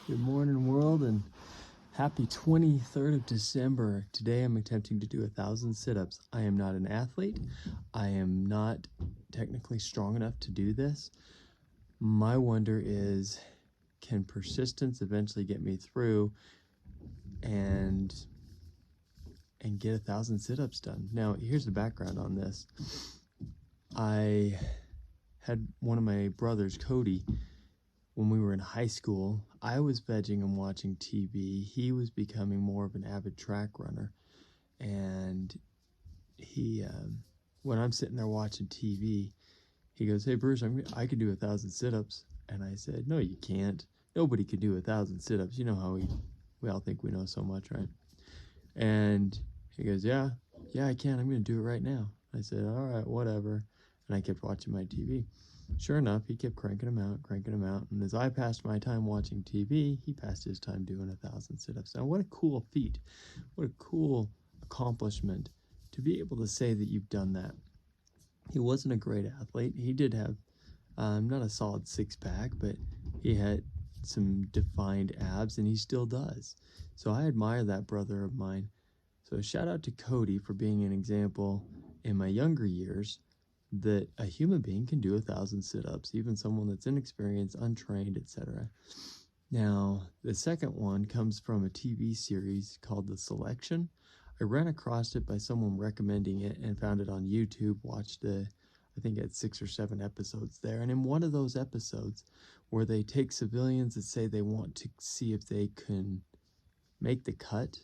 Good morning, world, and happy 23rd of December. Today I'm attempting to do 1,000 sit-ups. I am not an athlete. I am not technically strong enough to do this. My wonder is, can persistence eventually get me through and get 1,000 sit-ups done? Now, here's the background on this. I had one of my brothers, Cody, when we were in high school. I was vegging and watching TV. He was becoming more of an avid track runner. And he, when I'm sitting there watching TV, he goes, "Hey, Bruce, I can do 1,000 sit-ups." And I said, "No, you can't. Nobody can do 1,000 sit-ups. You know how we all think we know so much, right?" And he goes, yeah, I can. I'm going to do it right now." I said, "All right, whatever." And I kept watching my TV. Sure enough, he kept cranking them out. And as I passed my time watching TV, he passed his time doing 1,000 sit-ups. Now, what a cool feat. What a cool accomplishment to be able to say that you've done that. He wasn't a great athlete. He did have not a solid six-pack, but he had some defined abs, and he still does. So I admire that brother of mine. So shout out to Cody for being an example in my younger years that a human being can do 1,000 sit-ups, even someone that's inexperienced, untrained, etc. Now, the second one comes from a TV series called The Selection. I ran across it by someone recommending it and found it on YouTube, watched I think it had 6 or 7 episodes there. And in one of those episodes where they take civilians that say they want to see if they can make the cut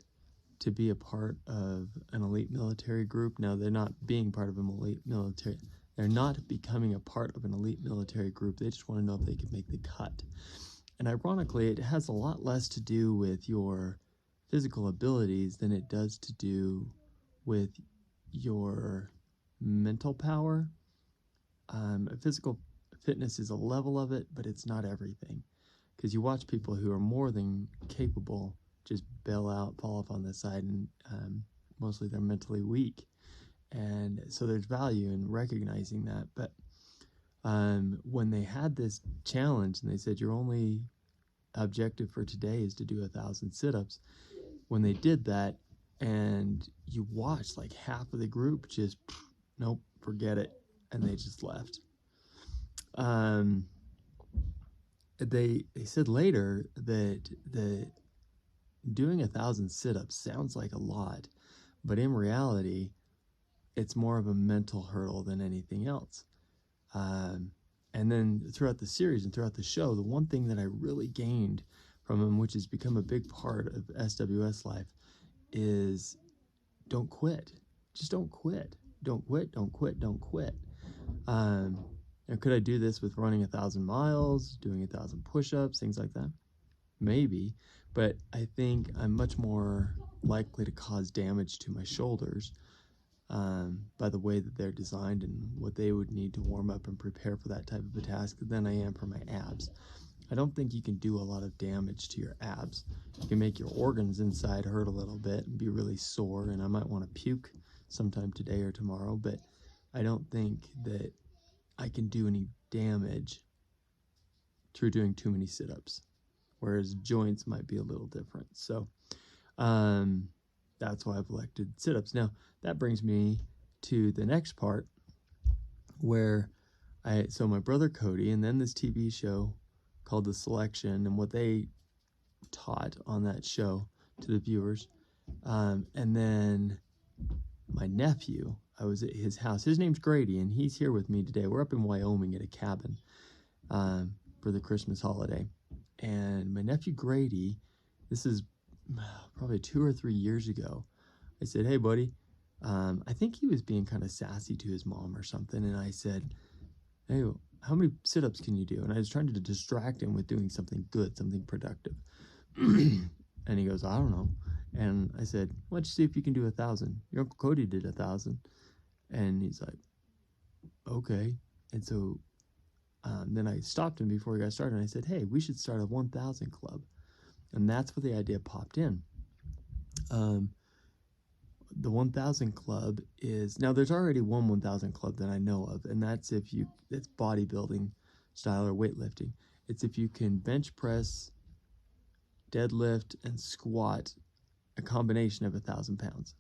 to be a part of an elite military group. Now, they're not being part of an elite military. They're not becoming a part of an elite military group. They just want to know if they can make the cut. And ironically, it has a lot less to do with your physical abilities than it does to do with your mental power. Physical fitness is a level of it, but it's not everything. Because you watch people who are more than capable just bail out, fall off on the side, and mostly they're mentally weak. And so there's value in recognizing that. But when they had this challenge and they said your only objective for today is to do 1,000 sit-ups, when they did that and you watched like half of the group just, nope, forget it, and they just left. They said later that doing 1,000 sit-ups sounds like a lot, but in reality, it's more of a mental hurdle than anything else. And then throughout the series and throughout the show, the one thing that I really gained from him, which has become a big part of SWS life, is don't quit. Just don't quit. Don't quit, don't quit, don't quit. And could I do this with running 1,000 miles, doing 1,000 push-ups, things like that? Maybe, but I think I'm much more likely to cause damage to my shoulders by the way that they're designed and what they would need to warm up and prepare for that type of a task than I am for my abs. I don't think you can do a lot of damage to your abs. You can make your organs inside hurt a little bit and be really sore, and I might want to puke sometime today or tomorrow, but I don't think that I can do any damage through doing too many sit-ups, whereas joints might be a little different. So that's why I've elected sit-ups. Now, that brings me to the next part where so my brother Cody, and then this TV show called The Selection, and what they taught on that show to the viewers. And then my nephew, I was at his house. His name's Grady, and he's here with me today. We're up in Wyoming at a cabin for the Christmas holiday. And my nephew Grady, this is probably 2 or 3 years ago, I said, "Hey, buddy," I think he was being kind of sassy to his mom or something, and I said, "Hey, how many sit-ups can you do?" And I was trying to distract him with doing something good, something productive. And he goes, "I don't know." And I said, "Why don't you see if you can do 1,000? Your Uncle Cody did 1,000. And he's like, "Okay." And so then I stopped him before he got started, and I said, "Hey, we should start a 1,000 club." And that's where the idea popped in. The 1,000 club is, now there's already one 1,000 club that I know of, and that's it's bodybuilding style or weightlifting. It's if you can bench press deadlift, and squat a combination of 1,000 pounds.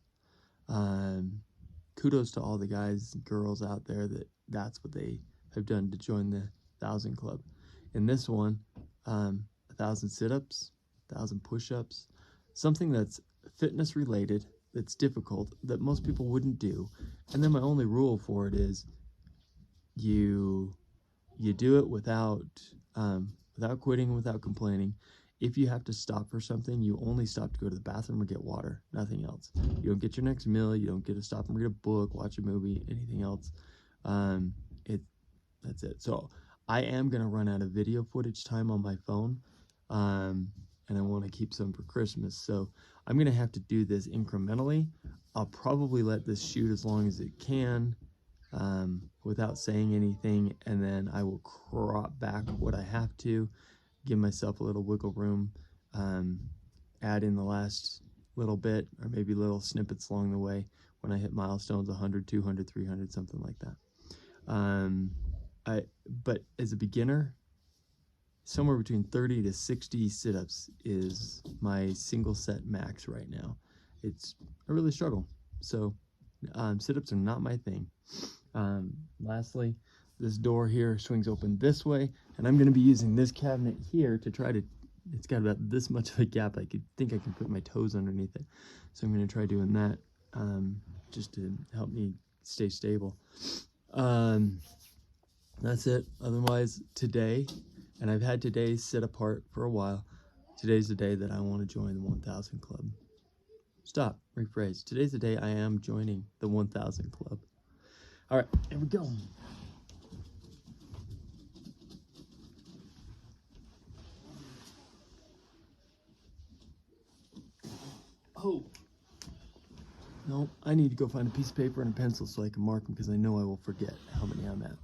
Kudos to all the guys and girls out there that's what they have done to join the 1,000 club. In this one, 1,000 sit-ups, 1,000 push-ups, something that's fitness related, that's difficult, that most people wouldn't do. And then my only rule for it is you do it without quitting, without complaining. If you have to stop for something, you only stop to go to the bathroom or get water, nothing else. You don't get your next meal, you don't get to stop and read a book, watch a movie, anything else. That's it. So I am going to run out of video footage time on my phone, and I want to keep some for Christmas. So I'm going to have to do this incrementally. I'll probably let this shoot as long as it can without saying anything, and then I will crop back what I have to, give myself a little wiggle room, add in the last little bit, or maybe little snippets along the way when I hit milestones, 100, 200, 300, something like that. But as a beginner, somewhere between 30 to 60 sit-ups is my single set max right now. I really struggle. So sit-ups are not my thing. Lastly, this door here swings open this way, and I'm going to be using this cabinet here to try to, it's got about this much of a gap. I think I can put my toes underneath it. So I'm going to try doing that just to help me stay stable. That's it. Otherwise, today, and I've had today sit apart for a while, today's the day that I want to join the 1,000 club. Stop, rephrase. Today's the day I am joining the 1,000 club. All right, here we go. Oh. No, I need to go find a piece of paper and a pencil so I can mark them, because I know I will forget how many I'm at.